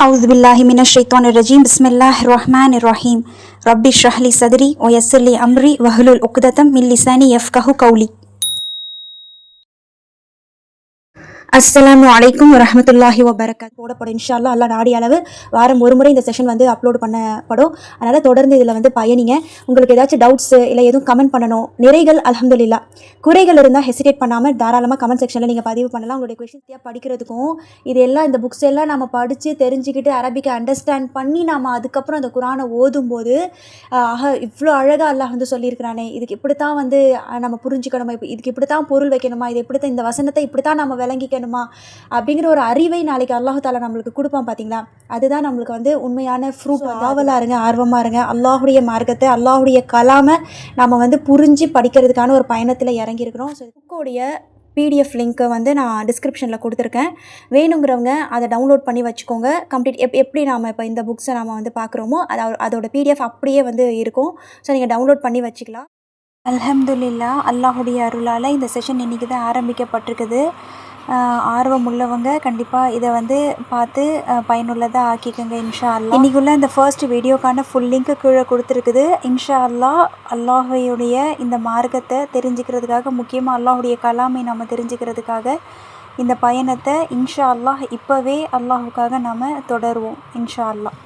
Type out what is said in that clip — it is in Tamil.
أعوذ بالله من الشيطان الرجيم بسم الله الرحمن الرحيم ربي اشرح لي صدري ويسر لي أمري واحلل عقدة من لساني يفقهوا قولي. அஸ்ஸலாமு அலைக்கும் வரஹ்மத்துல்லாஹி வபரகாத். போடப்படும் இன்ஷா அல்லாஹ் அல்லா நாடி அளவு வாரம் ஒரு முறை இந்த செஷன் வந்து அப்லோட் பண்ணப்படும். அதனால் தொடர்ந்து இதில் வந்து பயணிங்க. உங்களுக்கு ஏதாச்சும் டவுட்ஸு இல்லை எதுவும் கமெண்ட் பண்ணணும், நிறைகள் அல்ஹம்துலில்லாஹ், குறைகள் இருந்தால் ஹெசிடேட் பண்ணாமல் தாராளமாக கமெண்ட் செக்ஷனில் நீங்கள் பதிவு பண்ணலாம். உங்களுடைய கொஷின்ஸையாக படிக்கிறதுக்கும் இது எல்லாம் இந்த புக்ஸ் எல்லாம் நம்ம படித்து தெரிஞ்சுக்கிட்டு அரபிக்கை அண்டர்ஸ்டாண்ட் பண்ணி நம்ம அதுக்கப்புறம் அந்த குரானை ஓதும்போது இவ்வளோ அழகாக அல்லாஹ் வந்து சொல்லியிருக்கிறானே, இதுக்கு இப்படித்தான் வந்து நம்ம புரிஞ்சுக்கணுமா, இதுக்கு இப்படித்தான் பொருள் வைக்கணுமா, இது இப்படித்தான் இந்த வசனத்தை இப்படித்தான் நம்ம விளங்கிக்கணுமா அப்படிங்கிற ஒரு அறிவை நாளைக்கு அல்லாஹ் தாலா நம்மளுக்கு கொடுப்பான். பார்த்தீங்களா, அதுதான் நம்மளுக்கு வந்து உண்மையான ஃப்ரூட். ஆவலாக இருங்க, ஆர்வமாக இருங்க. அல்லாஹுடைய மார்க்கத்தை, அல்லாஹுடைய கலாமை நம்ம வந்து புரிஞ்சு படிக்கிறதுக்கான ஒரு பயணத்தில் இறங்கியிருக்கிறோம். ஸோ புக்கோடைய பிடிஎஃப் லிங்க்கை வந்து நான் டிஸ்கிரிப்ஷனில் கொடுத்துருக்கேன். வேணுங்கிறவங்க அதை டவுன்லோட் பண்ணி வச்சுக்கோங்க. கம்ப்ளீட் எப்படி நாம் இப்போ இந்த புக்ஸை நம்ம வந்து பார்க்குறோமோ அதோட பிடிஎஃப் அப்படியே வந்து இருக்கும். ஸோ நீங்கள் டவுன்லோட் பண்ணி வச்சுக்கலாம். அல்ஹம்துலில்லாஹ், அல்லாஹுடைய அருளால் இந்த செஷன் இன்றைக்கி தான் ஆரம்பிக்கப்பட்டிருக்குது. ஆர்வம் உள்ளவங்க கண்டிப்பாக இதை வந்து பார்த்து பயனுள்ளதாக ஆக்கிக்கோங்க இன்ஷா அல்லாஹ். இன்றைக்குள்ள இந்த ஃபர்ஸ்ட் வீடியோக்கான ஃபுல் லிங்க்கு கீழே கொடுத்துருக்குது. இன்ஷா அல்லாஹ் அல்லாஹுடைய இந்த மார்க்கத்தை தெரிஞ்சுக்கிறதுக்காக, முக்கியமாக அல்லாஹுடைய கலாமை நம்ம தெரிஞ்சுக்கிறதுக்காக இந்த பயணத்தை இன்ஷா அல்லாஹ் இப்போவே அல்லாஹுக்காக நாம் தொடருவோம் இன்ஷா அல்லாஹ்.